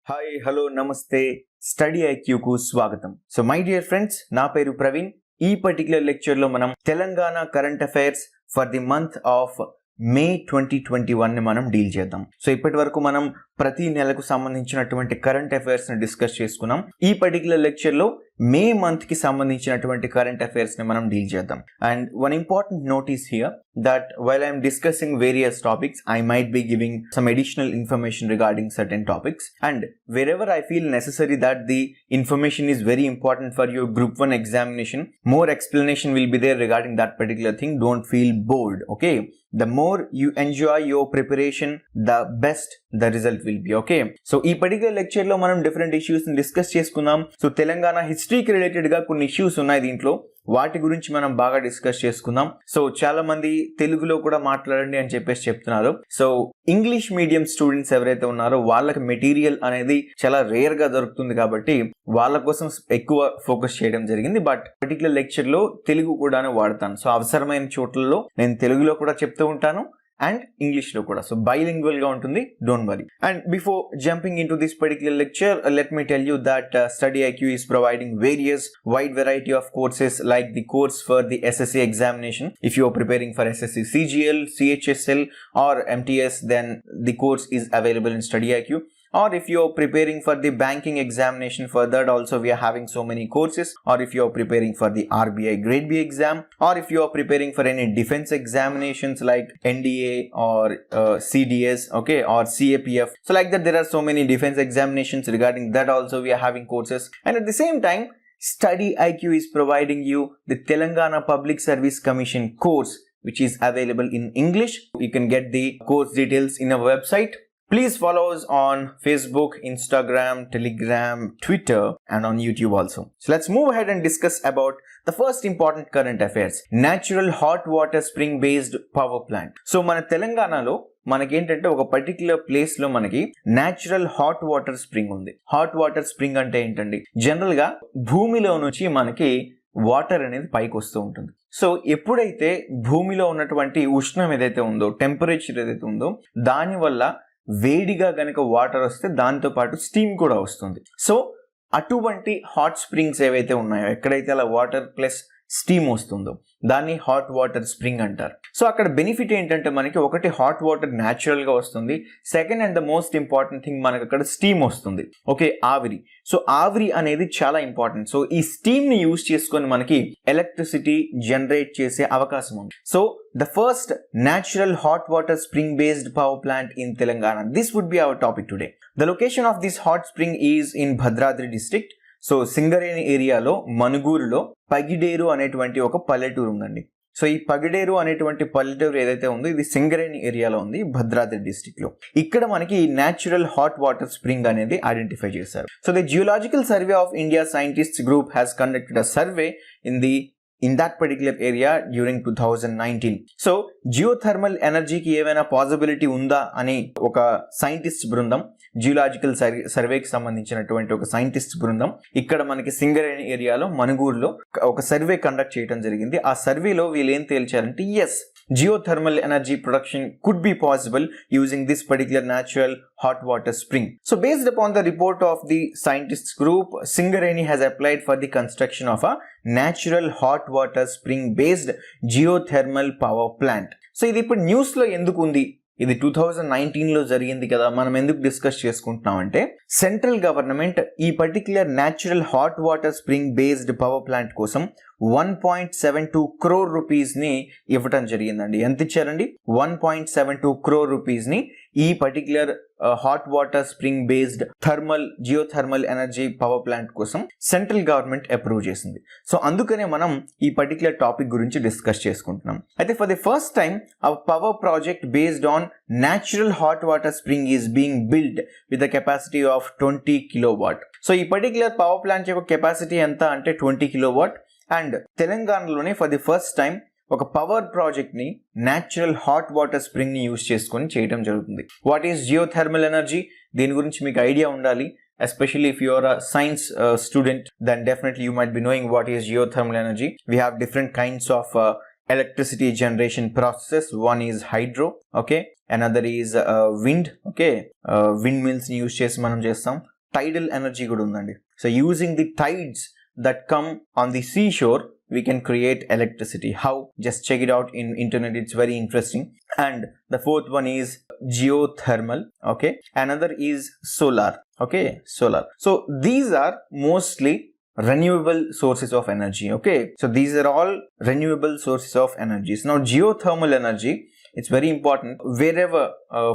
Hi hello నమస్తే study ఐక్యూకు స్వాగతం. So my dear friends, నా పేరు ప్రవీణ్. ఈ పర్టికులర్ లెక్చర్ లో మనం Telangana current affairs for the month of May 2021 ని మనం డీల్ చేద్దాం. సో ఇప్పటి వరకు మనం ప్రతి నెలకు సంబంధించినటువంటి కరెంట్ అఫైర్స్ ని డిస్కస్ చేసుకున్నాం. ఈ పర్టికులర్ లెక్చర్ లో మే మంత్ కి సంబంధించినటువంటి కరెంట్ అఫైర్స్ ని మనం డీల్ చేద్దాం. And one important notice here that while I am discussing various topics, I might be giving some additional information regarding certain topics, and wherever I feel necessary that the information is very important for your group 1 examination, more explanation will be there regarding that particular thing. Don't feel bored, okay? The more you enjoy your preparation, the best the result will be, okay? So ee particular lecture lo manam different issues ni discuss cheskunam. So telangana history ki related ga కొన్ని issues ఉన్నాయి దీంట్లో, వాటి గురించి మనం బాగా discuss చేసుకుందాం. So చాలా మంది తెలుగులో కూడా మాట్లాడండి అని చెప్పేసి చెప్తున్నారు. సో ఇంగ్లీష్ మీడియం స్టూడెంట్స్ ఎవరైతే ఉన్నారో వాళ్ళకి మెటీరియల్ అనేది చాలా రేర్ గా దొరుకుతుంది కాబట్టి వాళ్ళ కోసం ఎక్కువ ఫోకస్ చేయడం జరిగింది. బట్ పర్టికులర్ లెక్చర్ లో తెలుగు కూడా వాడతాను. సో అవసరమైన చోట్లలో నేను తెలుగులో కూడా చెప్తూ ఉంటాను and English lo kuda. So bilingual ga untundi, don't worry. And before jumping into this particular lecture, let me tell you that Study IQ is providing various wide variety of courses like the course for the SSC examination. If you are preparing for SSC CGL, CHSL or MTS, then the course is available in Study IQ. Or if you are preparing for the banking examination, for that also we are having so many courses. Or if you are preparing for the RBI grade B exam, or if you are preparing for any defense examinations like NDA or CDS, okay, or CAPF, so like that there are so many defense examinations. Regarding that also we are having courses. And at the same time, Study IQ is providing you the Telangana Public Service Commission course, which is available in English. You can get the course details in our website. Please follow us on Facebook, Instagram, Telegram, Twitter, and on YouTube also. So let's move ahead and discuss about the first important current affairs. Natural hot water spring based power plant. So మన తెలంగాణలో మనకేంటంటే ఒక particular place లో మనకి natural hot water spring ఉంది. Hot water spring అంటే ఏంటండి? General గా భూమిలో నుంచి మనకి వాటర్ అనేది పైకి వస్తూ ఉంటుంది. సో ఎప్పుడైతే భూమిలో ఉన్నటువంటి ఉష్ణం ఏదైతే ఉందో, టెంపరేచర్ ఏదైతే ఉందో, దాని వల్ల వేడిగా గనక వాటర్ వస్తే దాంతో పాటు స్టీమ్ కూడా వస్తుంది. సో అటువంటి హాట్ స్ప్రింగ్స్ ఏవైతే ఉన్నాయో, ఎక్కడైతే అలా వాటర్ ప్లస్ స్టీమ్ వస్తుందో దాన్ని హాట్ వాటర్ స్ప్రింగ్ అంటారు. సో అక్కడ బెనిఫిట్ ఏంటంటే మనకి ఒకటి హాట్ వాటర్ న్యాచురల్ గా వస్తుంది. Second and the most important thing, మనకి అక్కడ స్టీమ్ వస్తుంది. ఓకే, ఆవిరి. సో ఆవిరి అనేది చాలా ఇంపార్టెంట్. సో ఈ స్టీమ్ ని యూజ్ చేసుకొని మనకి ఎలక్ట్రిసిటీ జనరేట్ చేసే అవకాశం ఉంది. So the first natural hot water spring based power plant in Telangana. This would be our topic today. The location of this hot spring is in Bhadradri district. So Singareni ఏరియాలో మనుగూరులో పగిడేరు అనేటువంటి ఒక పల్లెటూరు ఉందండి. So ఈ పగిడేరు అనేటువంటి పల్లెటూరు ఏదైతే ఉందో ఇది సింగరేణి ఏరియాలో ఉంది, భద్రాద్రి డిస్ట్రిక్ట్ లో. ఇక్కడ మనకి న్యాచురల్ హాట్ వాటర్ స్ప్రింగ్ అనేది ఐడెంటిఫై చేశారు. So the geological survey of India scientist group has conducted a survey in that particular area during 2019. So geothermal ఎనర్జీకి ఏమైనా పాసిబిలిటీ ఉందా అని ఒక సైంటిస్ట్ బృందం, జియోలాజికల్ సర్వేకి సంబంధించినటువంటి ఒక సైంటిస్ట్ బృందం ఇక్కడ మనకి సింగరేణి ఏరియాలో మనుగూరులో ఒక సర్వే కండక్ట్ చేయడం జరిగింది. ఆ సర్వేలో వీళ్ళు ఏం తేల్చారంటే, yes, geothermal energy production could be possible using this particular natural hot water spring. So based upon the report of the scientists group, Singareni has applied for the construction of a natural hot water spring based geothermal power plant. So ఇది ఇప్పుడు news లో ఎందుకు ఉంది? ఇది 2019 లో జరిగింది కదా, మనం ఎందుకు డిస్కస్ చేసుకుంటున్నాం అంటే, సెంట్రల్ గవర్నమెంట్ ఈ particular natural hot water spring based power plant కోసం 1.72 crore రూపీస్ ని ఇవ్వటం జరిగిందండి. ఎంత ఇచ్చారండి? 1.72 crore రూపీస్ ని ఈ particular hot water spring based geothermal energy power plant కోసం సెంట్రల్ గవర్నమెంట్ అప్రూవ్ చేసింది. సో అందుకనే మనం ఈ పర్టికులర్ టాపిక్ గురించి డిస్కస్ చేసుకుంటున్నాం. అయితే for the first time a power project based on natural hot water spring is being build with the capacity of 20 kilowatt. So ఈ particular power plant యొక్క capacity ఎంత అంటే 20 kilowatt. అండ్ తెలంగాణలోనే for the first time ఒక power project ని natural hot water spring ని use చేసుకొని చేయడం జరుగుతుంది. What is geothermal energy? దీని గురించి మీకు ఐడియా ఉండాలి. Especially if you are a science student, then definitely you might be knowing what is geothermal energy. We have different kinds of electricity generation processes. One is hydro, okay, another is wind, okay, windmills ni use chesi manam chestam. tidal energy కూడా ఉందండి. So using the tides that come on the seashore, we can create electricity. How? Just check it out in internet, it's very interesting. And the fourth one is geothermal. Okay, another is solar. Okay, solar. So these are mostly renewable sources of energy. Okay, so these are all renewable sources of energies. Now geothermal energy, it's very important. Wherever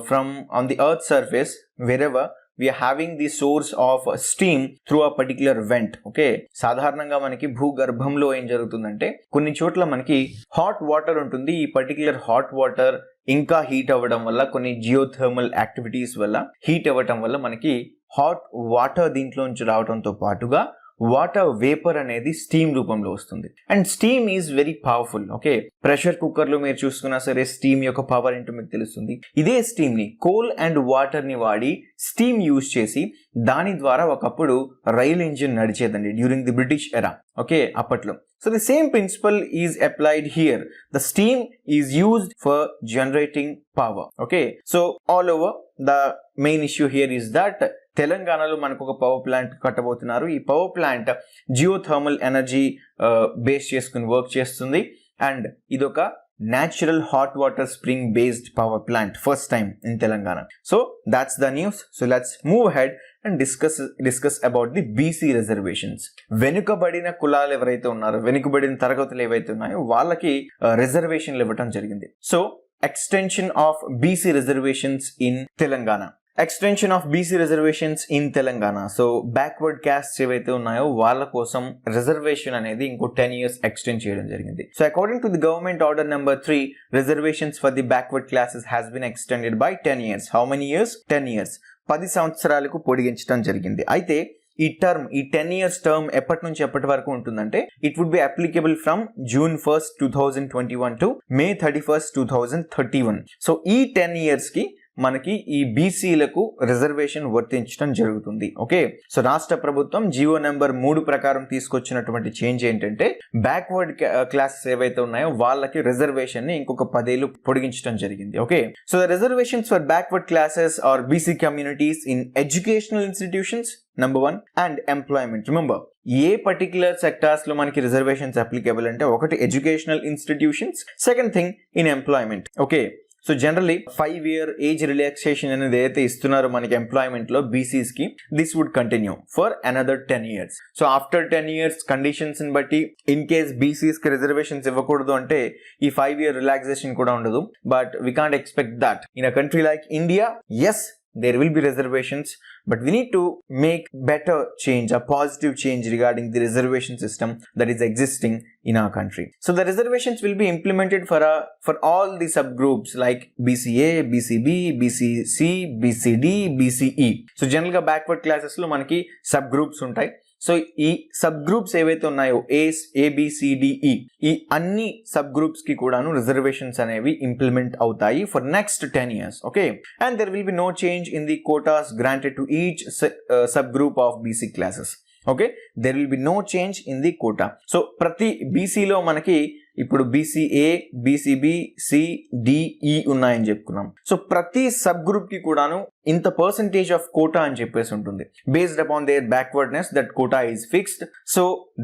from on the earth's surface, wherever we are having the source of steam through a particular vent. Okay, సాధారణంగా మనకి భూగర్భంలో ఏం జరుగుతుందంటే కొన్ని చోట్ల మనకి hot water ఉంటుంది. ఈ పర్టికులర్ హాట్ వాటర్ ఇంకా హీట్ అవ్వడం వల్ల, కొన్ని జియోథర్మల్ యాక్టివిటీస్ వల్ల హీట్ అవ్వడం వల్ల మనకి హాట్ వాటర్ దీంట్లో నుంచి రావడంతో పాటుగా వాటర్ వేపర్ అనేది స్టీమ్ రూపంలో వస్తుంది. And steam is very powerful. Okay, pressure cooker లో మీరు చూసుకున్నా సరే స్టీమ్ యొక్క పవర్ ఏంటో మీకు తెలుస్తుంది. ఇదే స్టీమ్ ని కోల్ అండ్ వాటర్ ని వాడి స్టీమ్ యూజ్ చేసి దాని ద్వారా ఒకప్పుడు రైల్ ఇంజిన్ నడిచేదండి during the British era. Okay, అప్పట్లో. So the same principle is applied here. The steam is used for generating power. Okay, so all over the main issue here is that తెలంగాణలో మనకు ఒక power plant కట్టబోతున్నారు. ఈ power plant geothermal energy base చేసుకుని work చేస్తుంది. And ఇదొక natural hot water spring based power plant, first time in Telangana. So that's the news. So let's move ahead and discuss about the BC reservations. వెనుకబడిన కులాలు ఎవరైతే ఉన్నారో, వెనుకబడిన తరగతులు ఏవైతే ఉన్నాయో వాళ్ళకి రిజర్వేషన్లు ఇవ్వటం జరిగింది. So extension of BC reservations in Telangana. Extension of BC reservations in Telangana. So backward caste ఏవైతే ఉన్నాయో వాళ్ళ కోసం రిజర్వేషన్ అనేది ఇంకో 10 years ఎక్స్టెండ్ చేయడం జరిగింది. So according to the government order number 3, reservations for the backward classes has been extended by 10 years. How many years? 10 years. 10 సంవత్సరాలకు పొడిగించడం జరిగింది. అయితే ఈ 10 years టర్మ్ ఎప్పటి నుంచి ఎప్పటి వరకు ఉంటుందంటే it would be applicable from June 1st, 2021 to May 31st, 2031. So ఈ 10 years కి మనకి ఈ బీసీలకు రిజర్వేషన్ వర్తించడం జరుగుతుంది. ఓకే, సో రాష్ట్ర ప్రభుత్వం జీవో నెంబర్ 3 ప్రకారం తీసుకొచ్చినటువంటి చేంజ్ ఏంటంటే బ్యాక్వర్డ్ క్లాసెస్ ఏవైతే ఉన్నాయో వాళ్ళకి రిజర్వేషన్ ని ఇంకొక 10 ఏళ్ళు పొడిగించడం జరిగింది. Okay, so the reservations for backward classes or BC communities in educational institutions number 1 and employment. Remember, a particular sectors లో మనకి రిజర్వేషన్స్ అప్లికబుల్ అంటే ఒకటి educational institutions, second thing in employment. Okay, so generally 5-year age relaxation అనేది ఏదైతే ఇస్తున్నారో మనకి employment లో BCs కి, this would continue for another 10 years. So after 10 years conditions ని బట్టి ఇన్ కేస్ బీసీస్ కి రిజర్వేషన్స్ ఇవ్వకూడదు అంటే ఈ 5-year రిలాక్సేషన్ కూడా ఉండదు. But we can't expect that in a country like India. Yes, there will be reservations, but we need to make better change, a positive change regarding the reservation system that is existing in our country. So the reservations will be implemented for all the subgroups like BCA, BCB, BCC, BCD, BCE. So general ga backward classes lo manaki subgroups untai. So ఈ sub groups ఏవైతే ఉన్నాయో ABCDE, ఈ అన్ని sub groups కి కూడాను reservations అనేవి implement అవుతాయి for next 10 years. Okay, and there will be no change in the quotas granted to each sub group of BC classes. Okay, there will be no change in the quota. So ప్రతి బీసీలో మనకి ఇప్పుడు BCA, BCB, CDE ఉన్నాయని చెప్పుకున్నాం. So ప్రతి sub group కి కూడాను ఇంత పర్సంటేజ్ ఆఫ్ కోటా అని చెప్పేసి ఉంటుంది. Based upon their backwardness, that quota is fixed. So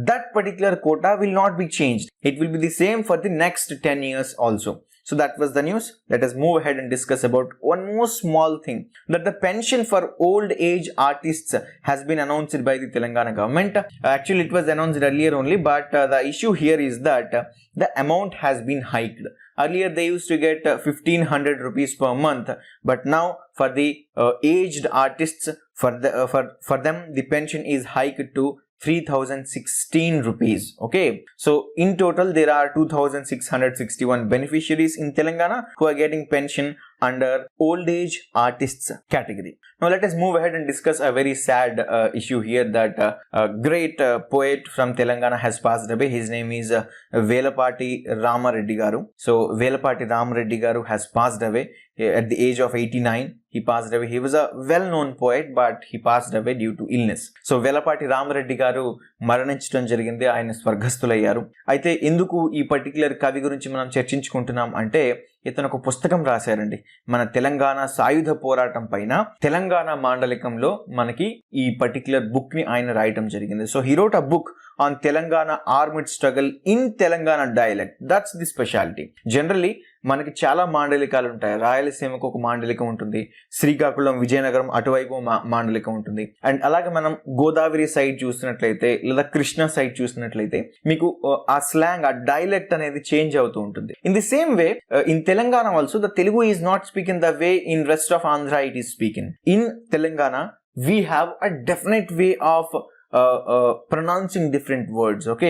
that particular quota will not be changed. It will be the same for the next 10 years also. So that was the news. Let us move ahead and discuss about one more small thing, that the pension for old age artists has been announced by the Telangana government. Actually it was announced earlier only, but the issue here is that the amount has been hiked. Earlier they used to get 1,500 rupees per month, but now for the aged artists, for them the pension is hiked to 3,016 rupees. Okay, so in total there are 2,661 beneficiaries in Telangana who are getting pension under old age artists category. Now let us move ahead and discuss a very sad issue here, that a great poet from Telangana has passed away. His name is Velapati Ramareddy garu. So Velapati Ramareddy garu has passed away at the age of 89. He passed away. He was a well-known poet, but he passed away due to illness. So Velapati Ramareddy garu మరణించడం జరిగింది. ఆయన స్వర్గస్థులయ్యారు. అయితే ఎందుకు ఈ particular కవి గురించి మనం చర్చించుకుంటున్నాం అంటే ఇతను ఒక పుస్తకం రాశారండి మన తెలంగాణ సాయుధ పోరాటం పైన. తెలంగాణ మాండలికంలో మనకి ఈ పర్టిక్యులర్ బుక్ ని ఆయన రాయటం జరిగింది. So he wrote a book on Telangana armed struggle in Telangana dialect. That's the speciality. Generally మనకి చాలా మాండలికాలు ఉంటాయి. రాయలసీమకు ఒక మాండలికం ఉంటుంది, శ్రీకాకుళం విజయనగరం అటువైపు మాండలికం ఉంటుంది, అండ్ అలాగే మనం గోదావరి సైడ్ చూసినట్లయితే లేదా కృష్ణా సైడ్ చూసినట్లయితే మీకు ఆ స్లాంగ్, ఆ డైలెక్ట్ అనేది చేంజ్ అవుతూ ఉంటుంది. In the same way in Telangana also the Telugu is not speaking the way in rest of Andhra it is speaking. In Telangana we have a definite way of pronouncing different words. Okay,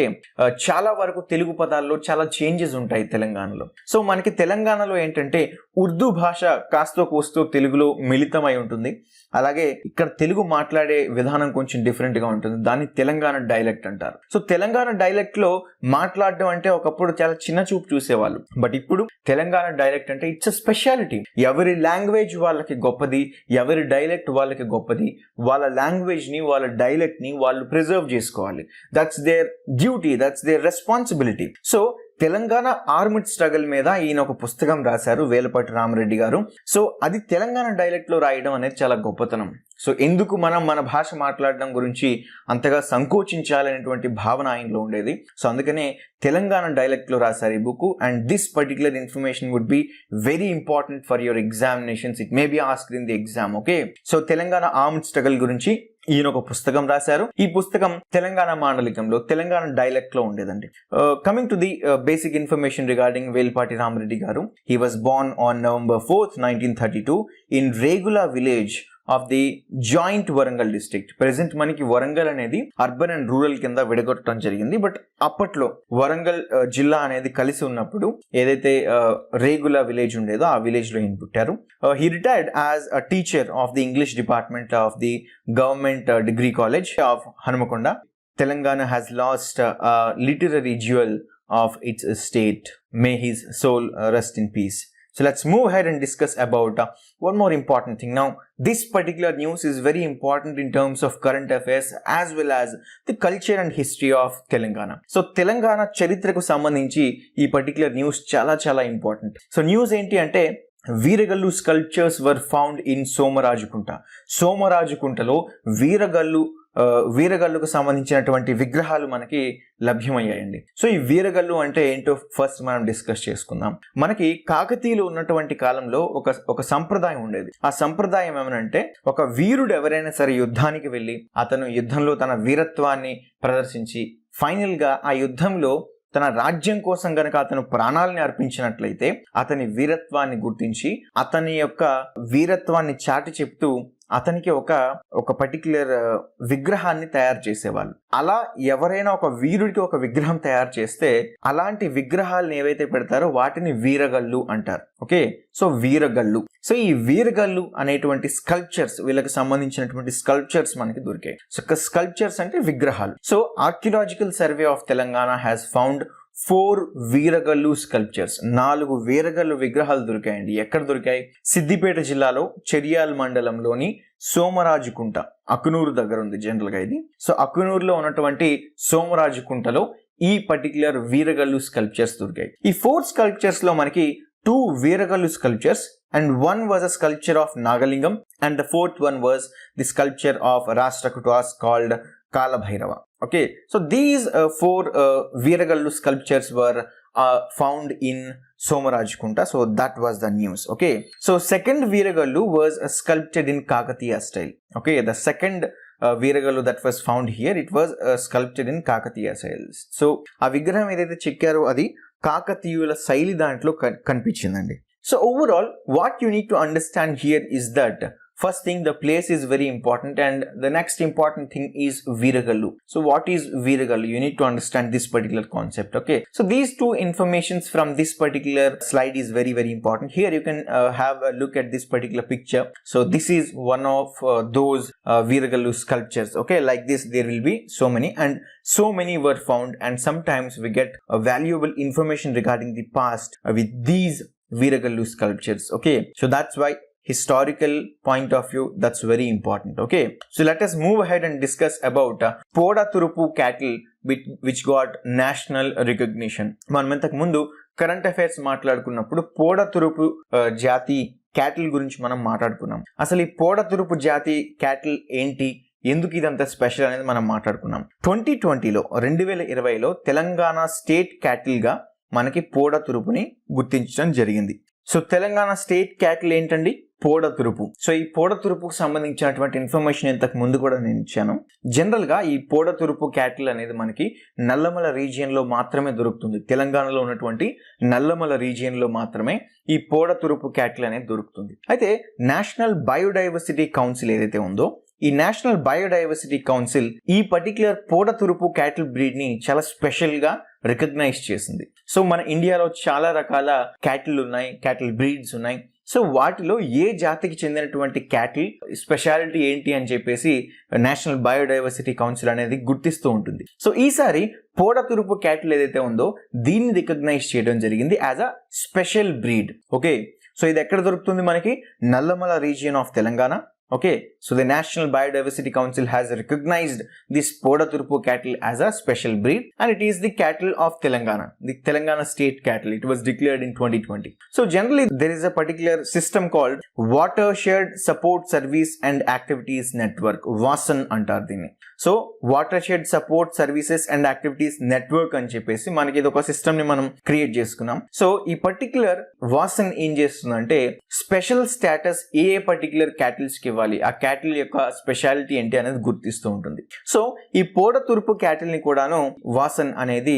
చాలా వరకు తెలుగు పదాల్లో చాలా changes ఉంటాయి తెలంగాణలో. So మనకి తెలంగాణలో ఏంటంటే ఉర్దూ భాష కాస్తో కోస్తో తెలుగులో మిళితమై ఉంటుంది. అలాగే ఇక్కడ తెలుగు మాట్లాడే విధానం కొంచెం డిఫరెంట్ గా ఉంటుంది. దాన్ని తెలంగాణ డైలెక్ట్ అంటారు. సో తెలంగాణ డైలెక్ట్ లో మాట్లాడడం అంటే ఒకప్పుడు చాలా చిన్న చూపు చూసేవాళ్ళు, బట్ ఇప్పుడు తెలంగాణ డైలెక్ట్ అంటే ఇట్స్ అ స్పెషాలిటీ. ఎవరి లాంగ్వేజ్ వాళ్ళకి గొప్పది, ఎవరి డైలెక్ట్ వాళ్ళకి గొప్పది. వాళ్ళ లాంగ్వేజ్ ని, వాళ్ళ డైలెక్ట్ ని వాళ్ళు ప్రిజర్వ్ చేసుకోవాలి. That's their duty, that's there responsibility. So Telangana armed struggle మీద ఈయన ఒక పుస్తకం రాశారు, వేలపాటి రామరెడ్డి గారు. సో అది తెలంగాణ డైలెక్ట్ లో రాయడం అనేది చాలా గొప్పతనం. సో ఎందుకు మనం మన భాష మాట్లాడడం గురించి అంతగా సంకోచించాలనేటువంటి భావన ఆయనలో ఉండేది. సో అందుకనే తెలంగాణ డైలెక్ట్ లో రాశారు ఈ book. And this particular information would be very important for your examinations. It may be asked in the exam. Okay, so Telangana armed struggle గురించి ఈయన ఒక పుస్తకం రాశారు. ఈ పుస్తకం తెలంగాణ మాండలికంలో, తెలంగాణ డైలెక్ట్ లో ఉండేదండి. Coming to the basic information regarding Velpati Ramareddy గారు. He was born on November 4th, 1932 in Regula village of the joint Warangal district. Present మనకి వరంగల్ అనేది అర్బన్ అండ్ రూరల్ కింద విడగొట్టడం జరిగింది. బట్ అప్పట్లో వరంగల్ జిల్లా అనేది కలిసి ఉన్నప్పుడు ఏదైతే రేగులా విలేజ్ ఉండేదో ఆ విలేజ్ లో ఈయన పుట్టారు. He retired as a teacher of the English department of the government degree college of Hanamkonda. Telangana has lost literary jewel of its state. May his soul rest in peace. So let's move ahead and discuss about one more important thing. Now, this particular news is very important in terms of current affairs as well as the culture and history of Telangana. So, Telangana చరిత్రకు సంబంధించి ఈ particular news చాలా important. So, news ఏంటి అంటే వీరగల్లు sculptures were found in సోమరాజుకుంట. సోమరాజుకుంటలో వీరగల్లుకు సంబంధించినటువంటి విగ్రహాలు మనకి లభ్యమయ్యాయండి. So ఈ వీరగల్లు అంటే ఏంటో ఫస్ట్ మనం డిస్కస్ చేసుకుందాం. మనకి కాకతీయులు ఉన్నటువంటి కాలంలో ఒక సంప్రదాయం ఉండేది. ఆ సంప్రదాయం ఏమనంటే ఒక వీరుడు ఎవరైనా సరే యుద్ధానికి వెళ్ళి అతను యుద్ధంలో తన వీరత్వాన్ని ప్రదర్శించి ఫైనల్ గా ఆ యుద్ధంలో తన రాజ్యం కోసం గనక అతను ప్రాణాలని అర్పించినట్లయితే అతని వీరత్వాన్ని గుర్తించి అతని యొక్క వీరత్వాన్ని చాటి చెప్తూ అతనికి ఒక పర్టిక్యులర్ విగ్రహాన్ని తయారు చేసేవాళ్ళు. అలా ఎవరైనా ఒక వీరుడికి ఒక విగ్రహం తయారు చేస్తే అలాంటి విగ్రహాలను ఏవైతే పెడతారో వాటిని వీరగల్లు అంటారు. Okay, so వీరగల్లు. సో ఈ వీరగల్లు అనేటువంటి స్కల్ప్చర్స్, వీళ్ళకి సంబంధించినటువంటి స్కల్ప్చర్స్ మనకి దొరికాయి. సో స్కల్ప్చర్స్ అంటే విగ్రహాలు. So archaeological survey of Telangana has found 4 veeragallu sculptures. 4 వీరగల్లు విగ్రహాలు దొరికాయండి. ఎక్కడ దొరికాయి? సిద్దిపేట జిల్లాలో చెరియాల్ మండలంలోని సోమరాజుకుంట, అకునూరు దగ్గర ఉంది జనరల్ గా ఇది. సో అకునూరులో ఉన్నటువంటి సోమరాజుకుంటలో ఈ పర్టిక్యులర్ వీరగల్లు స్కల్ప్చర్స్ దొరికాయి. ఈ 4 స్కల్ప్చర్స్ లో మనకి 2 వీరగల్లు sculptures and one was a sculpture of Nagalingam and the 4th one was the sculpture of Rashtrakutas called Kalabhairava. Okay, so these 4 Veeragallu sculptures were found in Somarajkunta. So that was the news. Okay, so second Veeragallu was sculpted in Kakatiya style. Okay, the second Veeragallu that was found here, it was sculpted in Kakatiya styles. So ఆ విగ్రహం ఏదైతే చెక్కారో అది కాకతీయుల శైలి దాంట్లో కనిపించిందండి. So overall, what you need to understand here is that first thing, the place is very important, and the next important thing is Veeragallu. So what is Veeragallu? You need to understand this particular concept. Okay, so these 2 informations from this particular slide is very important. Here you can have a look at this particular picture. So this is one of those Veeragallu sculptures. Okay, like this there will be so many, and so many were found, and sometimes we get valuable information regarding the past with these Veeragallu sculptures. Okay, so that's why historical point of view, that's very important. Okay, so let us move ahead and discuss about Poda Turupu cattle which got national recognition. మనం ఇంతకు ముందు current affairs మాట్లాడుకున్నప్పుడు పోడతురుపు జాతి cattle గురించి మనం మాట్లాడుకున్నాం. అసలు ఈ పోడతురుపు జాతి క్యాటిల్ ఏంటి, ఎందుకు ఇదంతా స్పెషల్ అనేది మనం మాట్లాడుకున్నాం. 2020లో తెలంగాణ స్టేట్ క్యాటిల్ గా మనకి పోడతురుపుని గుర్తించడం జరిగింది. సో తెలంగాణ స్టేట్ క్యాటిల్ ఏంటండి? పోడతురుపు. సో ఈ పోడతురుపుకు సంబంధించినటువంటి ఇన్ఫర్మేషన్ ఇంతకు ముందు కూడా నేను ఇచ్చాను. జనరల్ గా ఈ పోడతురుపు క్యాటిల్ అనేది మనకి నల్లమల రీజియన్ లో మాత్రమే దొరుకుతుంది. తెలంగాణలో ఉన్నటువంటి నల్లమల రీజియన్ లో మాత్రమే ఈ పోడతురుపు క్యాటిల్ అనేది దొరుకుతుంది. అయితే నేషనల్ బయోడైవర్సిటీ కౌన్సిల్ ఏదైతే ఉందో, ఈ నేషనల్ బయోడైవర్సిటీ కౌన్సిల్ ఈ పర్టిక్యులర్ పోడతురుపు క్యాటిల్ బ్రీడ్ ని చాలా స్పెషల్ గా రికగ్నైజ్ చేసింది. సో మన ఇండియాలో చాలా రకాల క్యాటిల్ ఉన్నాయి, క్యాటిల్ బ్రీడ్స్ ఉన్నాయి. సో వాటిలో ఏ జాతికి చెందినటువంటి క్యాటిల్ స్పెషాలిటీ ఏంటి అని చెప్పేసి నేషనల్ బయోడైవర్సిటీ కౌన్సిల్ అనేది గుర్తిస్తూ ఉంటుంది. సో ఈసారి పోడతురుపు క్యాటిల్ ఏదైతే ఉందో దీన్ని రికగ్నైజ్ చేయడం జరిగింది as a special breed. Okay, so ఇది ఎక్కడ దొరుకుతుంది? మనకి Nallamala region of Telangana. Okay, so the National Biodiversity Council has recognized this Podaturpu cattle as a special breed, and it is the cattle of Telangana, the Telangana state cattle. It was declared in 2020. So generally there is a particular system called Watershed Support Service and Activities Network, WASAN antar dini. So Watershed Support Services and Activities Network అని చెప్పేసి మనకి ఇది ఒక system ని మనం create చేసుకున్నాం. So ఈ particular Vasan ఏం చేస్తుందంటే స్పెషల్ స్టేటస్ ఏ పర్టిక్యులర్ క్యాటిల్స్ కి ఇవ్వాలి, ఆ క్యాటిల్ యొక్క స్పెషాలిటీ ఏంటి అనేది గుర్తిస్తూ ఉంటుంది. సో ఈ పోడతురుపు క్యాటిల్ ని కూడాను వాసన్ అనేది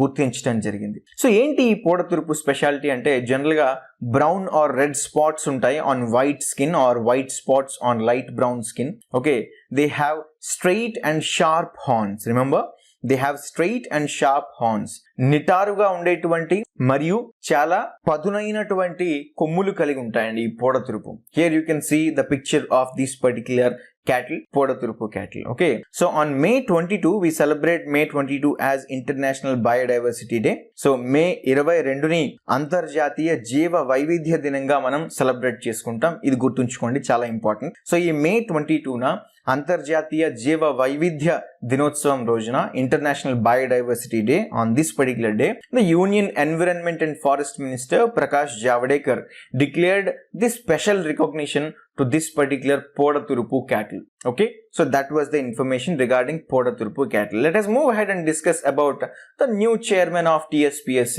గుర్తించడం జరిగింది. సో ఏంటి ఈ పోడతురుపు స్పెషాలిటీ అంటే జనరల్ గా బ్రౌన్ ఆర్ రెడ్ స్పాట్స్ ఉంటాయి on white skin or white spots on light brown skin. Okay, they have straight and sharp horns. Remember, they have straight and sharp horns. నిటారుగా ఉండేటువంటి మరియు చాలా పదునైనటువంటి కొమ్ములు కలిగి ఉంటాయండి ఈ Podaturpu. Here you can see the picture of this particular cattle, Podaturpu cattle. Okay, so on May 22 we celebrate May 22 as International Biodiversity Day. So May 22 ని అంతర్జాతీయ జీవ వైవిధ్య దినంగా మనం సెలబ్రేట్ చేసుకుంటాం. ఇది గుర్తుంచుకోండి, చాలా ఇంపార్టెంట్. సో ఈ May 22న అంతర్జాతీయ జీవ వైవిధ్య దినోత్సవం రోజున international biodiversity day, on this particular day the union environment and forest minister Prakash Javadekar declared this special recognition to this particular Podaturpu cattle. Okay, so that was the information regarding Podaturpu cattle. Let us move ahead and discuss about the new chairman of TSPSC.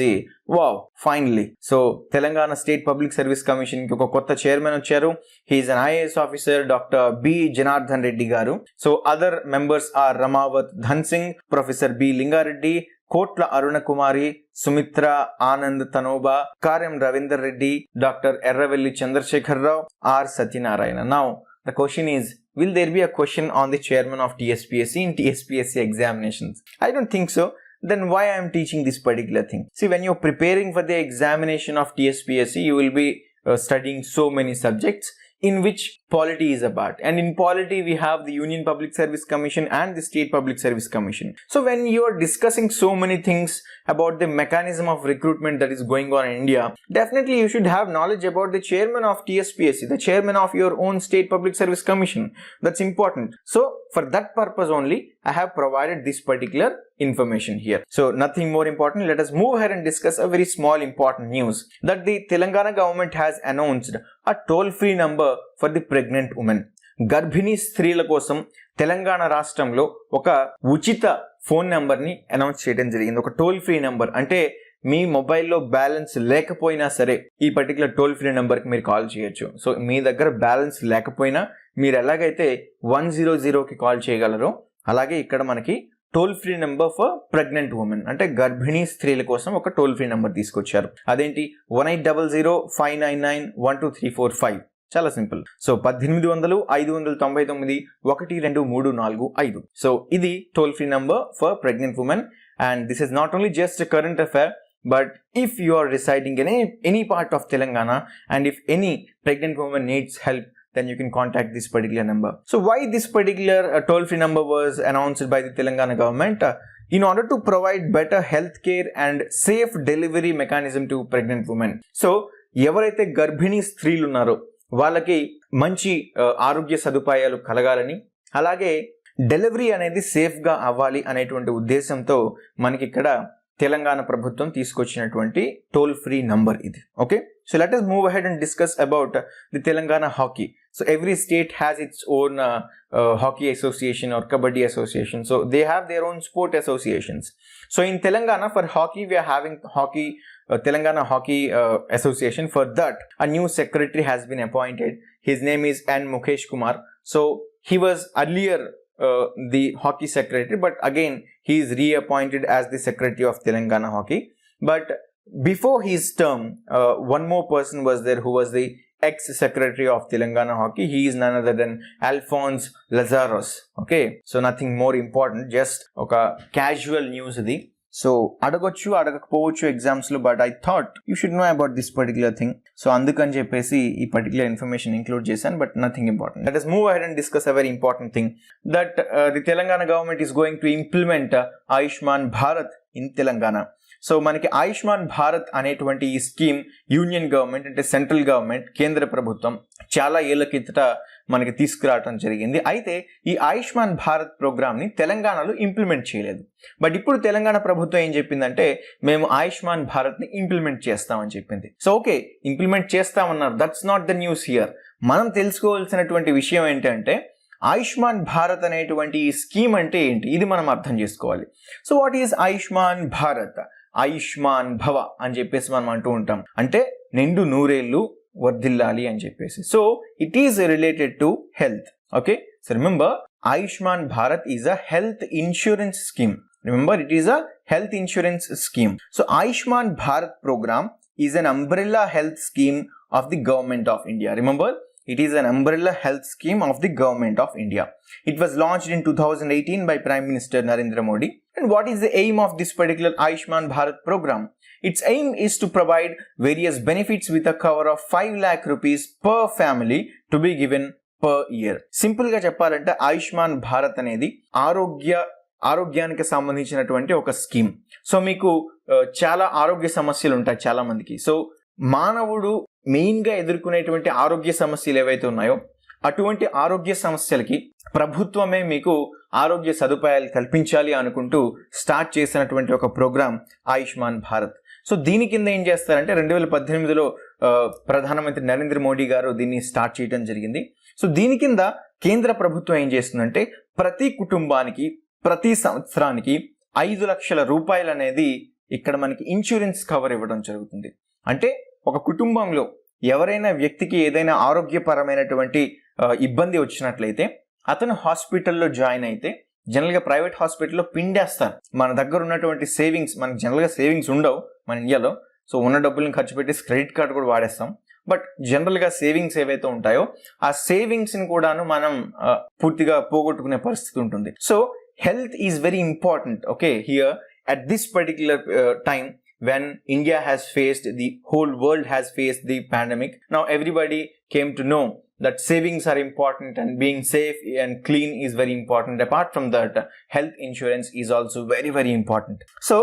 Wow, finally. So Telangana State Public Service Commission ki oka kotta chairman vacharu. He is an IAS officer, Dr. B. Janardhan Reddy garu. So other members are Ramawat Dhansingh, Professor B. Lingareddy, కోట్ల Aruna Kumari, Sumitra Anand Tanoba, Karyam Ravinder Reddy, doctor Erravelli Chandrashekar Rao, R Satyanarayana. Now the question is, will there be a question on the chairman of TSPSC in TSPSC examinations? I don't think so. Then why I am teaching this particular thing? See, when you're preparing for the examination of TSPSC, you will be studying so many subjects in which polity is a part, and in polity we have the Union Public Service Commission and the State Public Service Commission. So when you are discussing so many things about the mechanism of recruitment that is going on in India, definitely you should have knowledge about the chairman of TSPSC, the chairman of your own State Public Service Commission. That's important. So for that purpose only I have provided this particular information here. So nothing more important. Let us move ahead and discuss a very small important news that the Telangana government has announced a toll-free number for the pregnant women. గర్భిణీ స్త్రీల కోసం తెలంగాణ రాష్ట్రంలో ఒక ఉచిత phone నెంబర్ని announce చేయడం జరిగింది. ఒక టోల్ ఫ్రీ నెంబర్ అంటే మీ మొబైల్లో బ్యాలెన్స్ లేకపోయినా సరే ఈ పర్టికులర్ టోల్ ఫ్రీ నెంబర్కి మీరు కాల్ చేయొచ్చు. సో మీ దగ్గర బ్యాలెన్స్ లేకపోయినా మీరు ఎలాగైతే 100కి కాల్ చేయగలరో అలాగే ఇక్కడ మనకి toll free number for pregnant women అంటే గర్భిణీ స్త్రీల కోసం ఒక టోల్ ఫ్రీ నెంబర్ తీసుకొచ్చారు. అదేంటి 1800-599-12345. చాలా సింపుల్. సో 1800-599-12345. సో ఇది toll free number for pregnant women. And this is not only just current affair, but if you are residing in any part of Telangana and if any pregnant woman needs help, then you can contact this particular number. So why this particular toll-free number was announced by the Telangana government? In order to provide better health care and safe delivery mechanism to pregnant women. So ఎవరైతే గర్భిణీ స్త్రీలు ఉన్నారో వాళ్ళకి మంచి ఆరోగ్య సదుపాయాలు కలగాలని అలాగే డెలివరీ అనేది సేఫ్గా అవ్వాలి అనేటువంటి ఉద్దేశంతో మనకి ఇక్కడ తెలంగాణ ప్రభుత్వం తీసుకొచ్చినటువంటి టోల్ ఫ్రీ నంబర్ ఇది. Okay, so let us move ahead and discuss about the Telangana hockey. So every state has its own hockey association or kabaddi association. So they have their own sport associations. So in Telangana for hockey we are having Telangana Hockey Association. For that a new secretary has been appointed. His name is N. Mukesh Kumar. So he was earlier the hockey secretary, but again he is reappointed as the secretary of Telangana Hockey. But before his term, one more person was there who was the ex-secretary of Telangana Hockey. He is none other than Alphonse Lazarus. Okay, so nothing more important, just okay casual news idi. So అడగొచ్చు అడగకపోవచ్చు exams లో, but I thought you should know about this particular thing. So అందుకని చెప్పేసి ఈ particular information include చేశాను, but nothing important. Let us move ahead and discuss a very important thing that the Telangana government is going to implement Ayushman Bharat in Telangana. So మనకి ఆయుష్మాన్ భారత్ అనేటువంటి ఈ scheme union government అంటే central government కేంద్ర ప్రభుత్వం చాలా ఏళ్ల కిందట మనకి తీసుకురావడం జరిగింది. అయితే ఈ ఆయుష్మాన్ భారత్ ప్రోగ్రామ్ ని తెలంగాణలో ఇంప్లిమెంట్ చేయలేదు. బట్ ఇప్పుడు తెలంగాణ ప్రభుత్వం ఏం చెప్పిందంటే మేము ఆయుష్మాన్ భారత్ ని ఇంప్లిమెంట్ చేస్తామని చెప్పింది. సో ఓకే, ఇంప్లిమెంట్ చేస్తామన్నారు, that's not the news here. మనం తెలుసుకోవాల్సినటువంటి విషయం ఏంటంటే ఆయుష్మాన్ భారత్ అనేటువంటి ఈ స్కీమ్ అంటే ఏంటి, ఇది మనం అర్థం చేసుకోవాలి. So what is Ayushman Bharat? Ayushman భవ అని చెప్పేసి మనం అంటూ ఉంటాం, అంటే నిండు నూరేళ్లు వర్ధిల్లాలి అని చెప్పేసి. So it is related to health. Okay, so remember Ayushman Bharat is a health insurance scheme. Remember, it is a health insurance scheme. So Ayushman Bharat program is an umbrella health scheme of the government of India. Remember, it is an umbrella health scheme of the government of India. It was launched in 2018 by Prime Minister Narendra Modi. And what is the aim of this particular Ayushman Bharat program? Its aim is to provide various benefits with a cover of 5 lakh rupees per family to be given per year. Simple ga cheppalante Ayushman Bharat anedi ఆరోగ్యానికి సంబంధించినటువంటి ఒక scheme. So మీకు చాలా ఆరోగ్య సమస్యలు ఉంటాయి చాలా మందికి. సో మానవుడు మెయిన్ గా ఎదుర్కొనేటువంటి ఆరోగ్య సమస్యలు ఏవైతే ఉన్నాయో అటువంటి ఆరోగ్య సమస్యలకి ప్రభుత్వమే మీకు ఆరోగ్య సదుపాయాలు కల్పించాలి అనుకుంటూ స్టార్ట్ చేసినటువంటి ఒక ప్రోగ్రామ్ ఆయుష్మాన్ భారత్. సో దీని కింద ఏం చేస్తారంటే 2018లో ప్రధానమంత్రి నరేంద్ర మోడీ గారు దీన్ని స్టార్ట్ చేయడం జరిగింది. సో దీని కింద కేంద్ర ప్రభుత్వం ఏం చేస్తుందంటే ప్రతి కుటుంబానికి ప్రతి సంవత్సరానికి 5 లక్షల రూపాయలు అనేది ఇక్కడ మనకి ఇన్సూరెన్స్ కవర్ ఇవ్వడం జరుగుతుంది. అంటే ఒక కుటుంబంలో ఎవరైనా వ్యక్తికి ఏదైనా ఆరోగ్యపరమైనటువంటి ఇబ్బంది వచ్చినట్లయితే అతను హాస్పిటల్లో జాయిన్ అయితే జనరల్గా ప్రైవేట్ హాస్పిటల్లో పిండేస్తారు. మన దగ్గర ఉన్నటువంటి సేవింగ్స్, మనకి జనరల్గా సేవింగ్స్ ఉండవు మన ఇండియాలో. సో ఉన్న డబ్బులను ఖర్చు పెట్టేసి క్రెడిట్ కార్డు కూడా వాడేస్తాం. బట్ జనరల్గా సేవింగ్స్ ఏవైతే ఉంటాయో ఆ సేవింగ్స్ని కూడాను మనం పూర్తిగా పోగొట్టుకునే పరిస్థితి ఉంటుంది. So health is very important, okay, here at this particular time when India has faced, the whole world has faced the pandemic. Now everybody came to know that savings are important and being safe and clean is very important. Apart from that, health insurance is also very, very important. So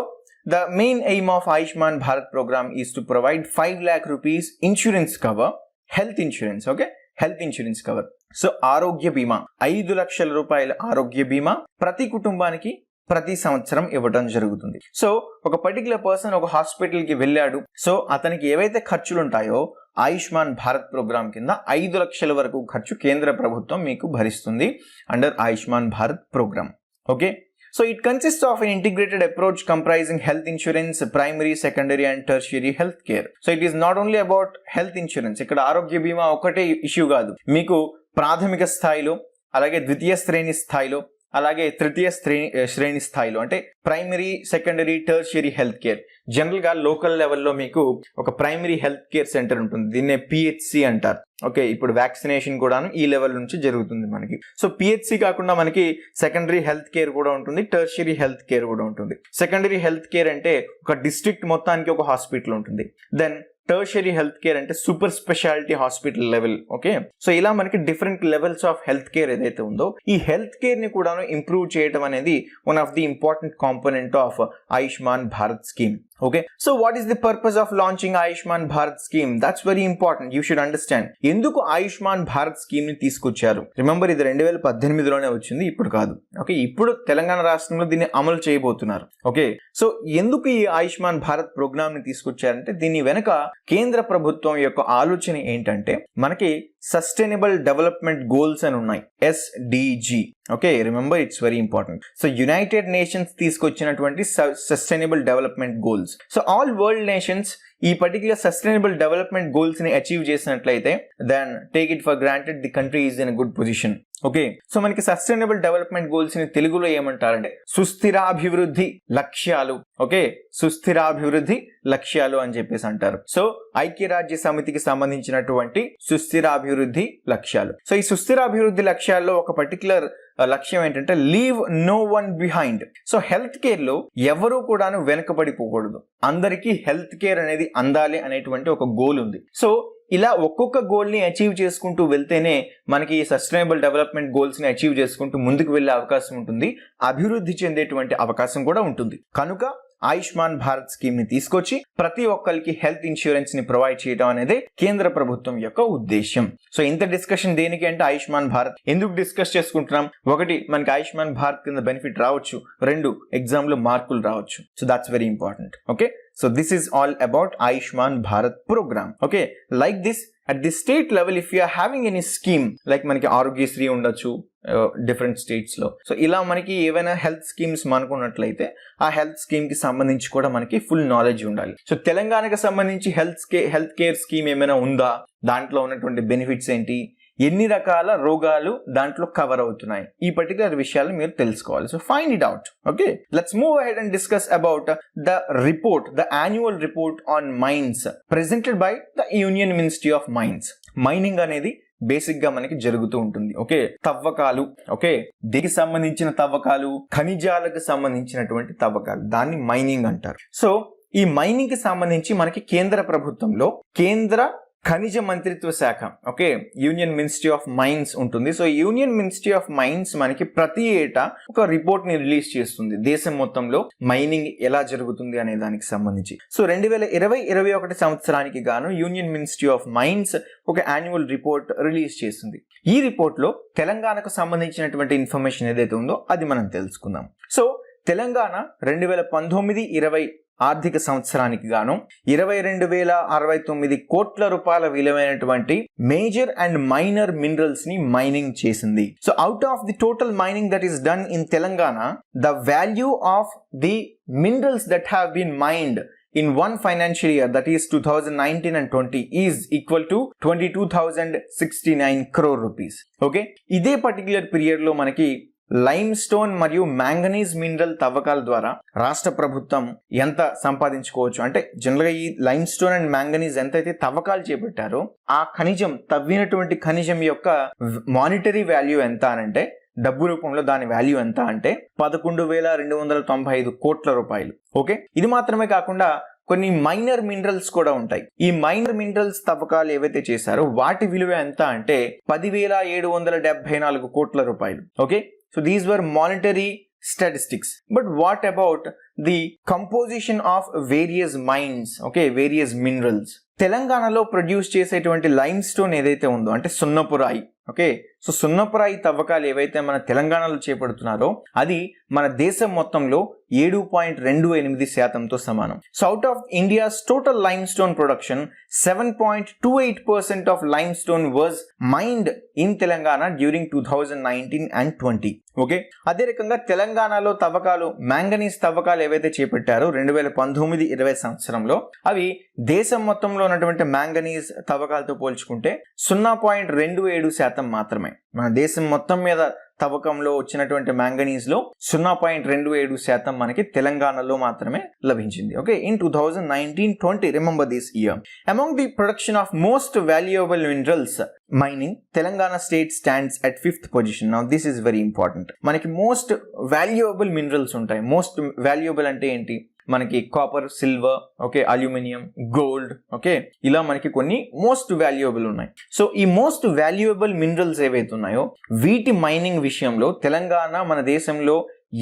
the main aim of Ayushman Bharat program is to provide 5 lakh rupees insurance cover, health insurance, okay, health insurance cover. So ఆరోగ్య బీమా 5 లక్షల రూపాయల ఆరోగ్య బీమా ప్రతి కుటుంబానికి ప్రతి సంవత్సరం ఇవ్వడం జరుగుతుంది. సో ఒక పర్టికులర్ పర్సన్ ఒక హాస్పిటల్కి వెళ్ళాడు, సో అతనికి ఏవైతే ఖర్చులు ఉంటాయో ఆయుష్మాన్ భారత్ ప్రోగ్రామ్ కింద 5 లక్షల వరకు ఖర్చు కేంద్ర ప్రభుత్వం మీకు భరిస్తుంది under Ayushman Bharat program. Okay, so it consists of an integrated approach comprising health insurance, primary, secondary and tertiary health care. So it is not only about health insurance. ఇక్కడ ఆరోగ్య బీమా ఒకటే ఇష్యూ కాదు, మీకు ప్రాథమిక స్థాయిలో అలాగే ద్వితీయ శ్రేణి స్థాయిలో అలాగే తృతీయ శ్రేణి స్థాయిలో అంటే primary, secondary, tertiary health care. General గా లోకల్ లెవెల్లో మీకు ఒక ప్రైమరీ హెల్త్ కేర్ సెంటర్ ఉంటుంది, దీన్నే పిహెచ్సి అంటారు. ఓకే, ఇప్పుడు వ్యాక్సినేషన్ కూడాను ఈ లెవెల్ నుంచి జరుగుతుంది మనకి. సో పిహెచ్సి కాకుండా మనకి సెకండరీ హెల్త్ కేర్ కూడా ఉంటుంది, టర్షియరీ హెల్త్ కేర్ కూడా ఉంటుంది. సెకండరీ హెల్త్ కేర్ అంటే ఒక డిస్ట్రిక్ట్ మొత్తానికి ఒక హాస్పిటల్ ఉంటుంది. దెన్ టర్షియరీ హెల్త్ కేర్ అంటే super speciality hospital level. Okay, so ఇలా మనకి different levels of health care ఏదైతే ఉందో ఈ హెల్త్ కేర్ ని కూడా ఇంప్రూవ్ చేయడం అనేది one of the important component of Ayushman Bharat scheme. Okay, so what is the purpose of launching Ayushman Bharat scheme? That's very important, you should understand. ఎందుకు ఆయుష్మాన్ భారత్ స్కీమ్ ని తీసుకొచ్చారు? రిమెంబర్, ఇది 2018లోనే వచ్చింది, ఇప్పుడు కాదు. ఓకే, ఇప్పుడు తెలంగాణ రాష్ట్రంలో దీన్ని అమలు చేయబోతున్నారు. ఓకే, సో ఎందుకు ఈ ఆయుష్మాన్ భారత్ ప్రోగ్రామ్ ని తీసుకొచ్చారంటే దీని వెనక కేంద్ర ప్రభుత్వం యొక్క ఆలోచన ఏంటంటే, మనకి సస్టైనబుల్ డెవలప్మెంట్ గోల్స్ అని ఉన్నాయి, SDG. Okay, remember, it's very important. So United Nations తీసుకొచ్చినటువంటి sustainable development goals. So all world nations ఈ పర్టికులర్ సస్టైనబుల్ డెవలప్మెంట్ గోల్స్ ని అచీవ్ చేసినట్లయితే then take it for granted the country is in good position. Okay, so మనకి sustainable development goals ని తెలుగులో ఏమంటారంటే సుస్థిరాభివృద్ధి లక్ష్యాలు. Okay, సుస్థిరాభివృద్ధి లక్ష్యాలు అని చెప్పేసి అంటారు. సో ఐక్యరాజ్య సమితికి సంబంధించినటువంటి సుస్థిరాభివృద్ధి లక్ష్యాలు. సో ఈ సుస్థిరాభివృద్ధి లక్ష్యాల్లో ఒక పర్టికులర్ లక్ష్యం ఏంటంటే leave no one behind. So health care లో ఎవరు కూడాను వెనకబడిపోకూడదు, అందరికీ హెల్త్ కేర్ అనేది అందాలి అనేటువంటి ఒక గోల్ ఉంది. సో ఇలా ఒక్కొక్క గోల్ ని అచీవ్ చేసుకుంటూ వెళ్తేనే మనకి సస్టైనబుల్ డెవలప్మెంట్ గోల్స్ ని అచీవ్ చేసుకుంటూ ముందుకు వెళ్లే అవకాశం ఉంటుంది, అభివృద్ధి చెందేటువంటి అవకాశం కూడా ఉంటుంది. కనుక ఆయుష్మాన్ భారత్ స్కీమ్ ని తీసుకొచ్చి ప్రతి ఒక్కరికి హెల్త్ ఇన్సూరెన్స్ ని ప్రొవైడ్ చేయడం అనేది కేంద్ర ప్రభుత్వం యొక్క ఉద్దేశం. సో ఇంత డిస్కషన్ దేనికి అంటే ఆయుష్మాన్ భారత్ ఎందుకు డిస్కస్ చేసుకుంటున్నాం? ఒకటి, మనకి ఆయుష్మాన్ భారత్ కింద బెనిఫిట్ రావచ్చు. రెండు, ఎగ్జామ్ లో మార్కులు రావచ్చు. So that's very important. Okay, so this is all about Ayushman Bharat program. Okay, like this at the state level, if you are having any scheme like మనకి ఆరోగ్యశ్రీ ఉండొచ్చు డిఫరెంట్ స్టేట్స్ లో. So ఇలా మనకి ఏవైనా health schemes మనకున్నట్లయితే ఆ health scheme కి సంబంధించి కూడా మనకి ఫుల్ నాలెడ్జ్ ఉండాలి. సో తెలంగాణకి సంబంధించి హెల్త్ కేర్ స్కీమ్ ఏమైనా ఉందా, దాంట్లో ఉన్నటువంటి బెనిఫిట్స్ ఏంటి, ఎన్ని రకాల రోగాలు దాంట్లో కవర్ అవుతున్నాయి, ఈ పర్టికులర్ విషయాలు మీరు తెలుసుకోవాలి. So find it out. Okay, let's move ahead and discuss about the report, the annual report on mines presented by the union ministry of mines. Mining అనేది బేసిక్ గా మనకి జరుగుతూ ఉంటుంది. ఓకే, తవ్వకాలు. ఓకే, దీనికి సంబంధించిన తవ్వకాలు, ఖనిజాలకు సంబంధించినటువంటి తవ్వకాలు, దాన్ని మైనింగ్ అంటారు. సో ఈ మైనింగ్ కి సంబంధించి మనకి కేంద్ర ప్రభుత్వంలో కేంద్ర ఖనిజ మంత్రిత్వ శాఖ, okay, union ministry of mines ఉంటుంది. So union ministry of mines మనకి ప్రతి ఏటా ఒక రిపోర్ట్ ని రిలీజ్ చేస్తుంది, దేశం మొత్తంలో మైనింగ్ ఎలా జరుగుతుంది అనే దానికి సంబంధించి. సో 2020-21 సంవత్సరానికి గాను యూనియన్ మినిస్ట్రీ ఆఫ్ మైన్స్ ఒక యాన్యువల్ రిపోర్ట్ రిలీజ్ చేస్తుంది. ఈ రిపోర్ట్ లో తెలంగాణకు సంబంధించినటువంటి ఇన్ఫర్మేషన్ ఏదైతే ఉందో అది మనం తెలుసుకుందాం. సో తెలంగాణ 2019-20 ఆర్థిక సంవత్సరానికి గాను 22,069 కోట్ల రూపాయల విలువైనటువంటి మేజర్ అండ్ మైనర్ మినరల్స్ ని మైనింగ్ చేసింది. So out of the total mining that is done in Telangana, the value of the minerals that have been mined in one financial year, that is 2019 and 20, is equal to 22,069 crore rupees. Okay, ఇదే particular period లో మనకి lime stone మరియు manganese mineral తవ్వకాల ద్వారా రాష్ట్ర ప్రభుత్వం ఎంత సంపాదించుకోవచ్చు అంటే, జనరల్ గా ఈ లైమ్ స్టోన్ అండ్ మ్యాంగనీస్ ఎంతైతే తవ్వకాలు చేపట్టారో ఆ ఖనిజం, తవ్వినటువంటి ఖనిజం యొక్క మానిటరీ వాల్యూ ఎంత అనంటే, డబ్బు రూపంలో దాని వాల్యూ ఎంత అంటే 11,295 కోట్ల రూపాయలు. ఓకే, ఇది మాత్రమే కాకుండా కొన్ని మైనర్ మినరల్స్ కూడా ఉంటాయి. ఈ మైనర్ మినరల్స్ తవ్వకాలు ఏవైతే చేశారో వాటి విలువ ఎంత అంటే 10,774 కోట్ల రూపాయలు. Okay, so these were monetary statistics. But what about the composition of various mines, okay, various minerals? తెలంగాణలో ప్రొడ్యూస్ చేసేటువంటి లైమ్ స్టోన్ ఏదైతే ఉందో అంటే సున్నపురాయి. ఓకే, సో సున్నపురాయి తవ్వకాలు ఏవైతే మన తెలంగాణలో చేపడుతున్నారో అది మన దేశం మొత్తంలో 7.28%తో సమానం. So out of India's total lime stone production 7.28% of lime stone was mined in Telangana during 2019 and 20. Okay, అదే రకంగా తెలంగాణలో తవ్వకాలు, మ్యాంగనీస్ తవ్వకాలు ఏవైతే చేపట్టారో 2019-20 సంవత్సరంలో అవి దేశం మొత్తంలో ఉన్నటువంటి మ్యాంగనీస్ తవ్వకాలతో పోల్చుకుంటే 0.27% మాత్రమే. మన దేశం మొత్తం మీద తవ్వకంలో వచ్చినటువంటి మ్యాంగనీస్ లో 0.27% మనకి తెలంగాణలో మాత్రమే లభించింది. Okay, in 2019-20, remember this year. Among the production of most valuable minerals mining, Telangana state stands at 5th position. Now this is very important. మనకి మోస్ట్ వాల్యుయబుల్ మినరల్స్ ఉంటాయి. మోస్ట్ వాల్యుయబుల్ అంటే ఏంటి? మనకి copper, silver, okay, aluminium, gold, okay, ఇలా మనకి కొన్ని most valuable ఉన్నాయి. So ఈ మోస్ట్ వాల్యుయబుల్ మినరల్స్ ఏవైతే ఉన్నాయో వీటి మైనింగ్ విషయంలో తెలంగాణ మన దేశంలో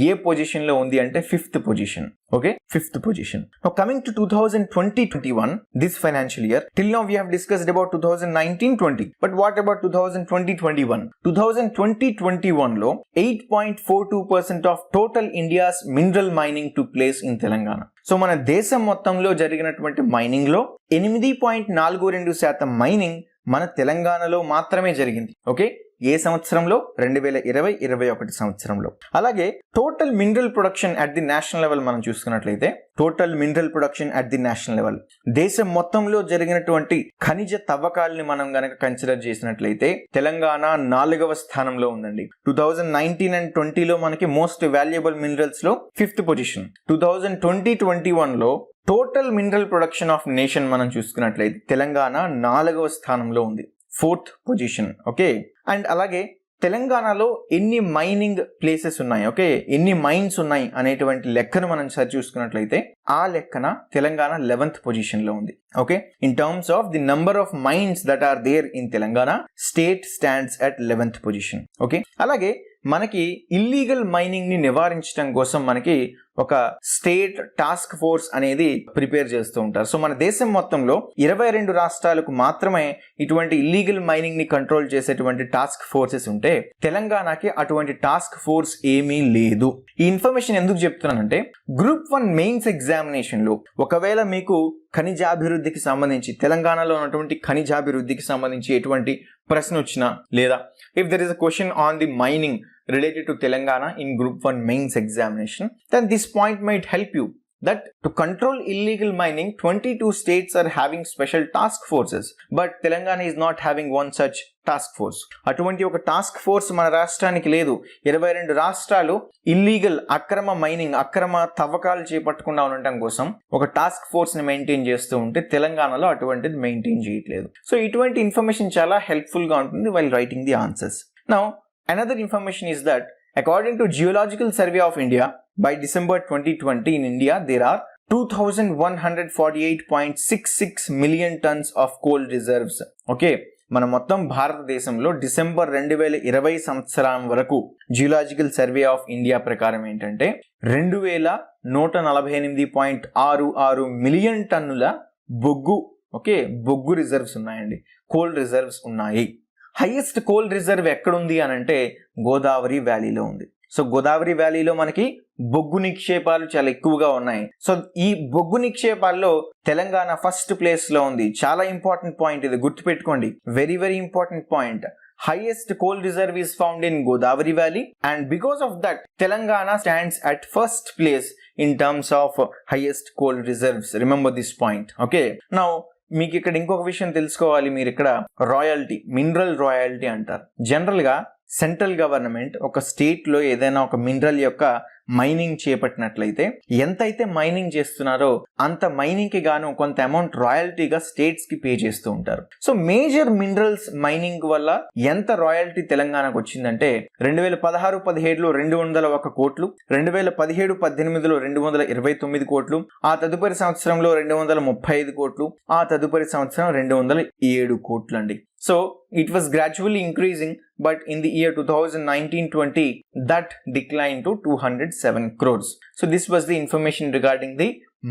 ఏ పొజిషన్ లో ఉంది అంటే 5th position. Okay, 5th position. Now coming to 2020-21, this financial year, till now we have discussed about 2019-20, but what about 2020-21? 2020-21 లో 8.42% of total India's mineral mining took place in Telangana. So మన దేశం మొత్తంలో జరిగినటువంటి mining లో 8.42% mining మన తెలంగాణలో మాత్రమే జరిగింది. ఓకే, ఏ సంవత్సరంలో? 2020-21 సంవత్సరంలో. అలాగే total mineral production at the national level మనం చూసుకున్నట్లయితే, total mineral production at the national level, దేశం మొత్తంలో జరిగినటువంటి ఖనిజ తవ్వకాలని మనం గనక కన్సిడర్ చేసినట్లయితే తెలంగాణ 4వ స్థానంలో ఉందండి. 2019 and 20లో మనకి మోస్ట్ వాల్యుయబుల్ మినరల్స్ లో 5th పొజిషన్. 2020-21 లో total mineral production of nation మనం చూసుకున్నట్లయితే తెలంగాణ 4వ స్థానంలో ఉంది, 4th పొజిషన్. ఓకే, అండ్ అలాగే తెలంగాణలో ఎన్ని మైనింగ్ ప్లేసెస్ ఉన్నాయి, ఓకే, ఎన్ని మైన్స్ ఉన్నాయి అనేటువంటి లెక్కను మనం సరి చూసుకున్నట్లయితే ఆ లెక్కన తెలంగాణ 11th పొజిషన్ లో ఉంది. Okay, in terms of the number of mines that are there in Telangana, state stands at 11th position. Okay, అలాగే మనకి ఇల్లీగల్ మైనింగ్ ని నివారించడం కోసం మనకి ఒక స్టేట్ టాస్క్ ఫోర్స్ అనేది ప్రిపేర్ చేస్తూ ఉంటారు. సో మన దేశం మొత్తంలో 22 రాష్ట్రాలకు మాత్రమే ఇటువంటి ఇల్లీగల్ మైనింగ్ ని కంట్రోల్ చేసేటువంటి టాస్క్ ఫోర్సెస్ ఉంటే తెలంగాణకి అటువంటి టాస్క్ ఫోర్స్ ఏమీ లేదు. ఈ ఇన్ఫర్మేషన్ ఎందుకు చెప్తున్నానంటే, గ్రూప్ 1 మెయిన్స్ ఎగ్జామినేషన్ లో ఒకవేళ మీకు ఖనిజాభివృద్ధికి సంబంధించి, తెలంగాణలో ఉన్నటువంటి ఖనిజాభివృద్ధికి సంబంధించి ఎటువంటి ప్రశ్న వచ్చినా, లేదా if there is a question on the mining related to Telangana in Group 1 mains examination, then this point might help you that to control illegal mining, 22 states are having special task forces, but Telangana is not having one such task force. అటువంటి ఒక task force మన రాష్ట్రానికి లేదు. 22 రాష్ట్రాలు illegal అక్రమ mining, అక్రమ తవ్వకాలు చేపట్టకుండా ఉండటం కోసం ఒక టాస్క్ ఫోర్స్ ని మెయింటైన్ చేస్తూ ఉంటే తెలంగాణలో అటువంటిది మెయింటైన్ చేయట్లేదు. సో ఇటువంటి ఇన్ఫర్మేషన్ చాలా హెల్ప్ఫుల్ గా ఉంటుంది while writing the answers. Now another information is that according to Geological Survey of India, by December 2020 in India there are 2148.66 million tons of coal reserves. Okay, మన మొత్తం భారతదేశంలో December 2020 సంవత్సరం వరకు geological survey of India ప్రకారం ఏంటంటే 2148.66 million టన్నుల బొగ్గు, okay, బొగ్గు రిజర్వ్స్ ఉన్నాయండి, కోల్ రిజర్వ్స్ ఉన్నాయి. హైయెస్ట్ కోల్ రిజర్వ్ ఎక్కడుంది అని అంటే గోదావరి వ్యాలీలో ఉంది. సో గోదావరి వ్యాలీలో మనకి బొగ్గు నిక్షేపాలు చాలా ఎక్కువగా ఉన్నాయి. సో ఈ బొగ్గు నిక్షేపాల్లో తెలంగాణ ఫస్ట్ ప్లేస్ లో ఉంది. చాలా ఇంపార్టెంట్ పాయింట్ ఇది, గుర్తుపెట్టుకోండి, very very important point. highest coal reserve is found in Godavari Valley, and because of that Telangana stands at first place in terms of highest coal reserves. Remember this point. Okay, now మీకు ఇక్కడ ఇంకొక విషయం తెలుసుకోవాలి. మీరు ఇక్కడ royalty, mineral royalty అంటారు. General గా central government ఒక స్టేట్ లో ఏదైనా ఒక మినరల్ యొక్క మైనింగ్ చేపట్టినట్లయితే ఎంతైతే మైనింగ్ చేస్తున్నారో అంత మైనింగ్ కి గాను కొంత అమౌంట్ రాయల్టీగా స్టేట్స్ కి పే చేస్తూ ఉంటారు. సో మేజర్ మినరల్స్ మైనింగ్ వల్ల ఎంత రాయల్టీ తెలంగాణకు వచ్చిందంటే 2016-17లో 201 కోట్లు, 2017-18లో 229 కోట్లు, ఆ తదుపరి సంవత్సరంలో 235 కోట్లు, ఆ తదుపరి సంవత్సరం 207 కోట్లు అండి. So it was gradually increasing, but in the year 2019-20 that declined to 207 crores. So this was the information regarding the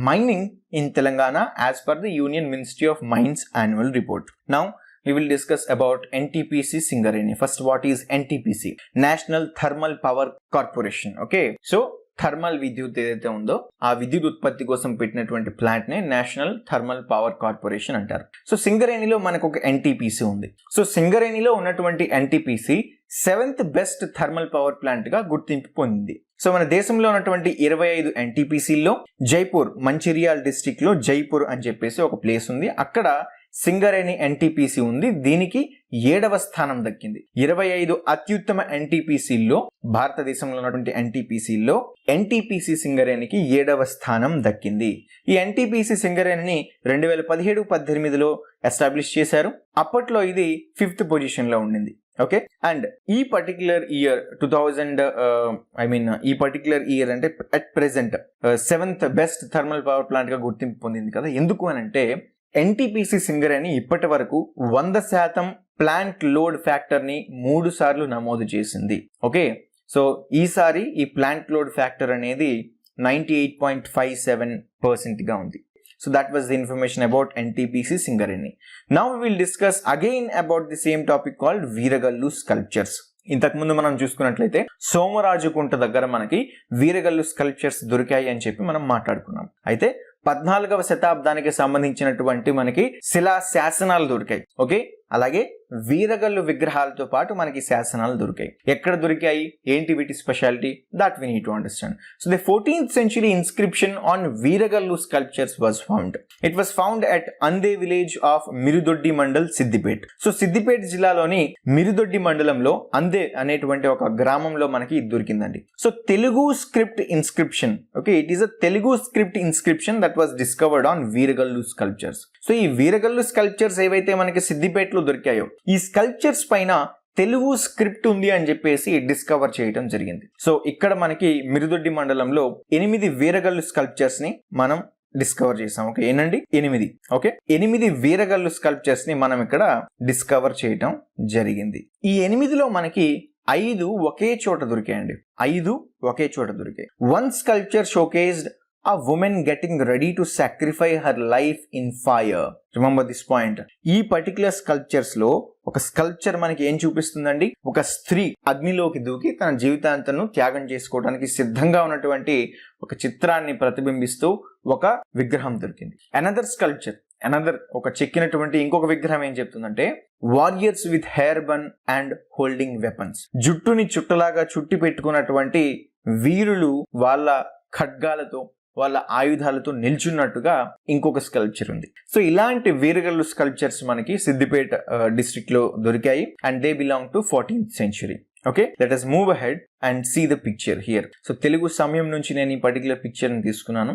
mining in Telangana as per the Union Ministry of Mines annual report. Now we will discuss about NTPC Singareni. First, what is NTPC? National Thermal Power Corporation. Okay, so thermal విద్యుత్ ఏదైతే ఉందో ఆ విద్యుత్ ఉత్పత్తి కోసం పెట్టినటువంటి plant నే national thermal power corporation అంటారు. సో సింగరేణిలో మనకు ఒక ఎన్టీపీసీ ఉంది. సో సింగరేణిలో ఉన్నటువంటి NTPC 7th best thermal power plant గా గుర్తింపు పొందింది. సో మన దేశంలో ఉన్నటువంటి 25 ఎన్టీపీసీల్లో జైపూర్, మంచిర్యాల డిస్ట్రిక్ట్ లో జైపూర్ అని చెప్పేసి ఒక ప్లేస్ ఉంది. అక్కడ సింగరేణి ఎన్టీపీసీ ఉంది. దీనికి 7వ స్థానం దక్కింది. 25 అత్యుత్తమ ఎన్టీపీసీల్లో, భారతదేశంలో ఉన్నటువంటి ఎన్టీపీసీల్లో ఎన్టీపీసీ సింగరేణికి 7వ స్థానం దక్కింది. ఈ ఎన్టీపీసీ సింగరేణిని 2017-18లో ఎస్టాబ్లిష్ చేశారు. అప్పట్లో ఇది 5th పొజిషన్ లో ఉండింది. ఓకే, అండ్ ఈ పర్టికులర్ ఇయర్ ఈ పర్టికులర్ ఇయర్ అంటే at present 7th best thermal power plant గా గుర్తింపు పొందింది కదా. ఎందుకు అని అంటే ఎన్టీపీసీ సింగరేణి ఇప్పటి వరకు 100% ప్లాంట్ లోడ్ ఫ్యాక్టర్ ని 3 సార్లు నమోదు చేసింది. ఓకే, సో ఈసారి ఈ ప్లాంట్ లోడ్ ఫ్యాక్టర్ అనేది 98.57% గా ఉంది. So that was the information about NTPC Singareni. Now we will discuss again about the same topic called Veeragallu sculptures. ఇంతకుముందు మనం చూసుకున్నట్లయితే సోమరాజుకుంట దగ్గర మనకి వీరగల్లు స్కల్ప్చర్స్ దొరికాయి అని చెప్పి మనం మాట్లాడుకున్నాం. అయితే 14వ శతాబ్దానికి సంబంధించినటువంటి మనకి శిలా శాసనాలు దొరికాయి. ఓకే, అలాగే వీరగల్లు విగ్రహాలతో పాటు మనకి శాసనాలు దొరికాయి. ఎక్కడ దొరికాయి, ఏంటి వీటి speciality, that we need to understand. So the 14th century inscription on veeragallu sculptures was found. It was found at Ande village of Mirudoddi mandal, Siddipet. So Siddipet జిల్లాలోని మిరుదొడ్డి మండలంలో అందే అనేటువంటి ఒక గ్రామంలో మనకి ఇది దొరికిందండి. So Telugu script inscription, okay, it is a Telugu script inscription that was discovered on veeragallu sculptures. So ఈ veeragallu sculptures ఏవైతే మనకి సిద్దిపేటలో దొరికాయో ఈ స్కల్ప్చర్స్ పైన తెలుగు స్క్రిప్ట్ ఉంది అని చెప్పేసి డిస్కవర్ చేయడం జరిగింది. సో ఇక్కడ మనకి మిరుదొడ్డి మండలంలో 8 వీరగల్లు స్కల్ప్చర్స్ ని మనం డిస్కవర్ చేసాం. ఓకే, ఏనండి 8. ఓకే, 8 వీరగల్లు స్కల్ప్చర్స్ ని మనం ఇక్కడ డిస్కవర్ చేయటం జరిగింది. ఈ 8లో మనకి 5 ఒకే చోట దొరికాయండి. 5 ఒకే చోట దొరికాయి. One sculpture showcased a woman getting ready to sacrifice her life in fire. Remember this point. ఈ పర్టికులర్ స్కల్ప్చర్స్ లో ఒక స్కల్ప్చర్ మనకి ఏం చూపిస్తుందండి, ఒక స్త్రీ అగ్నిలోకి దూకి తన జీవితాంతను త్యాగం చేసుకోవడానికి సిద్ధంగా ఉన్నటువంటి ఒక చిత్రాన్ని ప్రతిబింబిస్తూ ఒక విగ్రహం దొరికింది. అనదర్ స్కల్ప్చర్, ఒక చెక్కినటువంటి ఇంకొక విగ్రహం ఏం చెప్తుందంటే, warriors with hair bun and holding weapons. జుట్టుని చుట్టలాగా చుట్టి పెట్టుకున్నటువంటి వీరులు వాళ్ళ ఖడ్గాలతో వాళ్ళ ఆయుధాలతో నిల్చున్నట్టుగా ఇంకొక స్కల్ప్చర్ ఉంది. సో ఇలాంటి వీరగల్లు స్కల్ప్చర్స్ మనకి సిద్దిపేట డిస్ట్రిక్ట్ లో దొరికాయి and they belong to 14th century. Okay, let us move ahead and see the picture here. So Telugu Samayam నుంచి నేను ఈ పర్టికులర్ పిక్చర్ ని తీసుకున్నాను,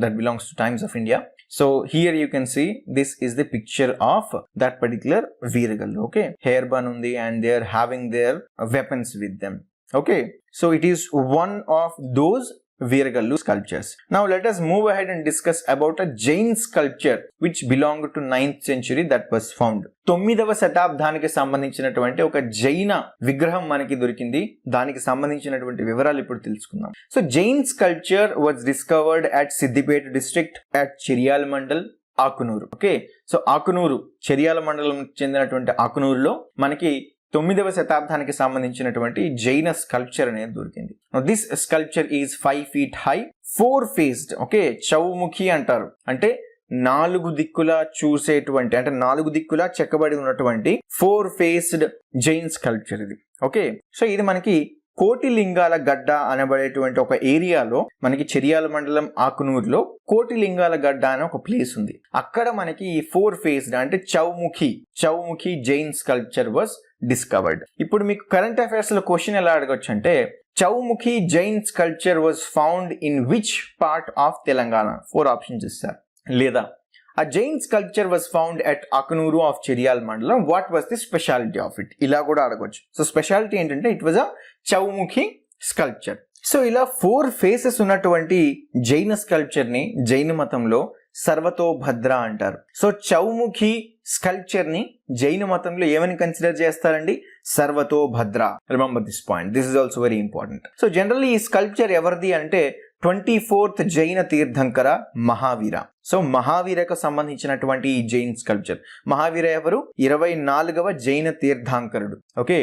that belongs to Times of India. So here you can see this is the picture of that particular Veeragallu. Okay, hair bun undi and they are having their weapons with them. Okay, so it is one of those Veeragallu sculptures. Now let us move ahead and discuss about a Jain sculpture which belonged to 9th century that was found. 9వ శతాబ్దానికి సంబంధించినటువంటి ఒక జైన విగ్రహం మనకి దొరికింది. దానికి సంబంధించినటువంటి వివరాలు ఇప్పుడు తెలుసుకుందాం. So Jain sculpture was discovered at Siddipet district at Chiryala mandal, Akunuru. Okay, so Akunuru Charyala మండలం చెందినటువంటి ఆకునూరులో మనకి 9వ శతాబ్దానికి సంబంధించినటువంటి జైన స్కల్ప్చర్ అనేది దొరికింది. This sculpture is 5 feet high, 4 faced. Okay, Chaumukhi అంటారు, అంటే 4 దిక్కులా చూసేటువంటి, అంటే 4 దిక్కులా చెక్కబడి ఉన్నటువంటి 4 faced జైన్ స్కల్ప్చర్ ఇది. ఓకే, సో ఇది మనకి కోటిలింగాల గడ్డ అనబడేటువంటి ఒక ఏరియాలో మనకి చెర్యాల మండలం ఆకునూరులో కోటిలింగాల గడ్డ అనే ఒక ప్లేస్ ఉంది. అక్కడ మనకి ఈ 4 faced అంటే Chaumukhi Jain sculpture was discovered. ఇప్పుడు మీకు కరెంట్ అఫైర్స్ లో క్వశ్చన్ ఎలా అడగొచ్చు అంటే, Chaumukhi Jain sculpture was found in which part of Telangana? 4 options ఇస్తారు. లేదా a Jain sculpture was found at Akanuru of Cheryal Mandalam. What was the speciality of it? ఇలా కూడా అడగొచ్చు. సో స్పెషాలిటీ ఏంటంటే it was a Chaumukhi sculpture. So ఇలా 4 faces ఉన్నటువంటి జైన sculpture ని జైన మతంలో సర్వతోభద్ర అంటారు. సో చౌముఖి స్కల్ప్చర్ ని జైన మతంలో ఏమని కన్సిడర్ చేస్తారండి? Sarvatobhadra. Remember this point, this is also very important. So generally ఈ స్కల్ప్చర్ ఎవరిది అంటే 24th జైన తీర్థంకర మహావీర. సో మహావీరకు సంబంధించినటువంటి ఈ జైన్ స్కల్ప్చర్. మహావీర ఎవరు? 24వ జైన తీర్థంకరుడు. Okay,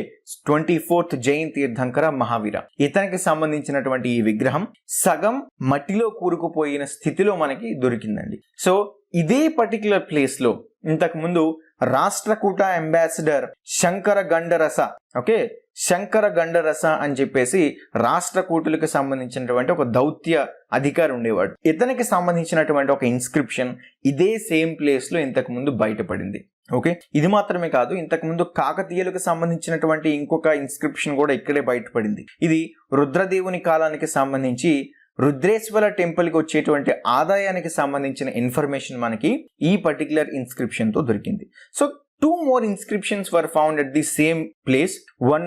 24th Jain Tirthankara Mahavira. ఇతనికి సంబంధించినటువంటి ఈ విగ్రహం సగం మట్టిలో కూరుకుపోయిన స్థితిలో మనకి దొరికిందండి. సో ఇదే పర్టికులర్ ప్లేస్ లో ఇంతకు ముందు రాష్ట్రకూట అంబాసిడర్ శంకర గండరస, ఓకే, శంకర గండరస అని చెప్పేసి రాష్ట్రకూటులకు సంబంధించినటువంటి ఒక దౌత్య అధికారి ఉండేవాడు. ఇతనికి సంబంధించినటువంటి ఒక ఇన్స్క్రిప్షన్ ఇదే సేమ్ ప్లేస్ లో ఇంతకు ముందు బయటపడింది. ఓకే, ఇది మాత్రమే కాదు, ఇంతకు ముందు కాకతీయులకు సంబంధించినటువంటి ఇంకొక ఇన్స్క్రిప్షన్ కూడా ఇక్కడే బయటపడింది. ఇది రుద్రదేవుని కాలానికి సంబంధించి రుద్రేశ్వర టెంపుల్ కి వచ్చేటువంటి ఆదాయానికి సంబంధించిన ఇన్ఫర్మేషన్ మనకి ఈ పర్టికులర్ ఇన్స్క్రిప్షన్ తో దొరికింది. So 2 more inscriptions were found at the same place. One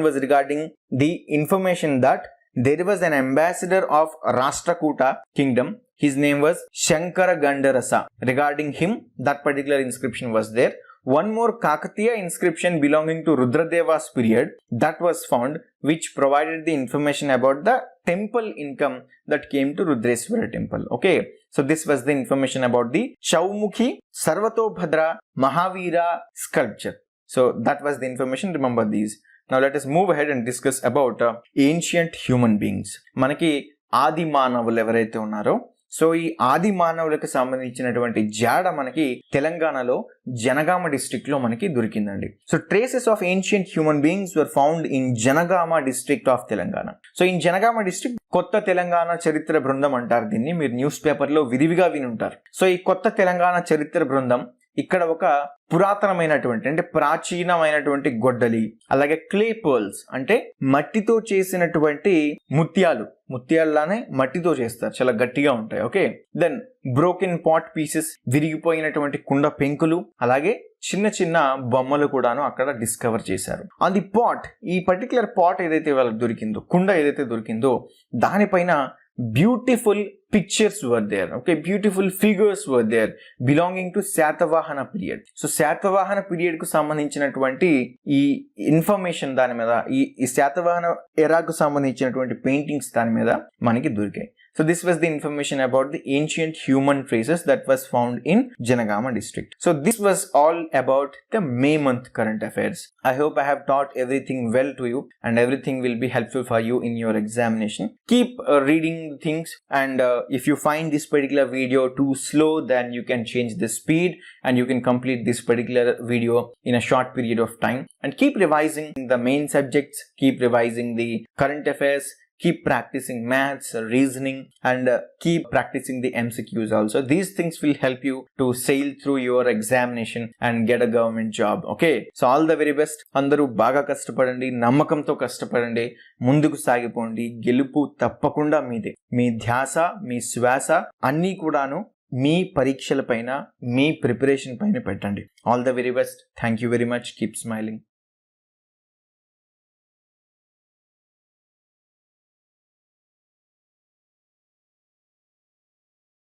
was regarding the information that there was an ambassador of Rashtrakuta kingdom. His name was Shankara Gandarasa. Regarding him, that particular inscription was there. one more Kakatiya inscription belonging to Rudradeva's period that was found, which provided the information about the temple income that came to Rudreswara temple. Okay, so this was the information about the Chaumukhi Sarvatobhadra Mahavira sculpture. So that was the information. Remember these. Now let us move ahead and discuss about ancient human beings. మనకి ఆది మానవులు ఎవరైతే ఉన్నారో, so ఈ ఆది మానవులకు సంబంధించినటువంటి జాడ మనకి తెలంగాణలో జనగామ డిస్ట్రిక్ట్ లో మనకి దొరికిందండి. So traces of ancient human beings were found in Jangaon district of Telangana. So in Jangaon district కొత్త తెలంగాణ చరిత్ర బృందం అంటారు దీన్ని. మీరు న్యూస్ పేపర్లో విరివిగా వినుంటారు. సో ఈ కొత్త తెలంగాణ చరిత్ర బృందం ఇక్కడ ఒక పురాతనమైనటువంటి అంటే ప్రాచీనమైనటువంటి గొడ్డలి, అలాగే క్లే పర్ల్స్ అంటే మట్టితో చేసినటువంటి ముత్యాలలానే మట్టితో చేస్తారు, చాలా గట్టిగా ఉంటాయి. Okay, then broken pot pieces, విరిగిపోయినటువంటి కుండ పెంకులు, అలాగే చిన్న చిన్న బొమ్మలు కూడాను అక్కడ డిస్కవర్ చేశారు. ఆన్ ది పాట్, ఈ పర్టికులర్ పాట్ ఏదైతే వాళ్ళకి దొరికిందో, కుండ ఏదైతే దొరికిందో దానిపైన beautiful pictures were there. Okay, beautiful figures were there belonging to Satavahana period. So Satavahana period కు సంబంధించినటువంటి ఈ ఇన్ఫర్మేషన్ దాని మీద, ఈ శాతవాహన ఎరాకు సంబంధించినటువంటి పెయింటింగ్స్ దాని మీద మనకి దొరికాయి. So this was the information about the ancient human traces that was found in Janagama district. So this was all about the May month current affairs. I hope I have taught everything well to you and everything will be helpful for you in your examination. Keep reading things, and if you find this particular video too slow, then you can change the speed and you can complete this particular video in a short period of time. And keep revising the main subjects, keep revising the current affairs, keep practicing maths, reasoning, and keep practicing the MCQs also. These things will help you to sail through your examination and get a government job. Okay, so all the very best. Andaru baga kashtapadandi, నమ్మకంతో కష్టపడండి, ముందుకు సాగిపోండి. గెలుపు తప్పకుండా మీదే. మీ ధ్యాస, మీ శ్వాస అన్నీ కూడాను మీ పరీక్షల పైన, మీ ప్రిపరేషన్ పైన పెట్టండి. All the very best. Thank you very much. Keep smiling.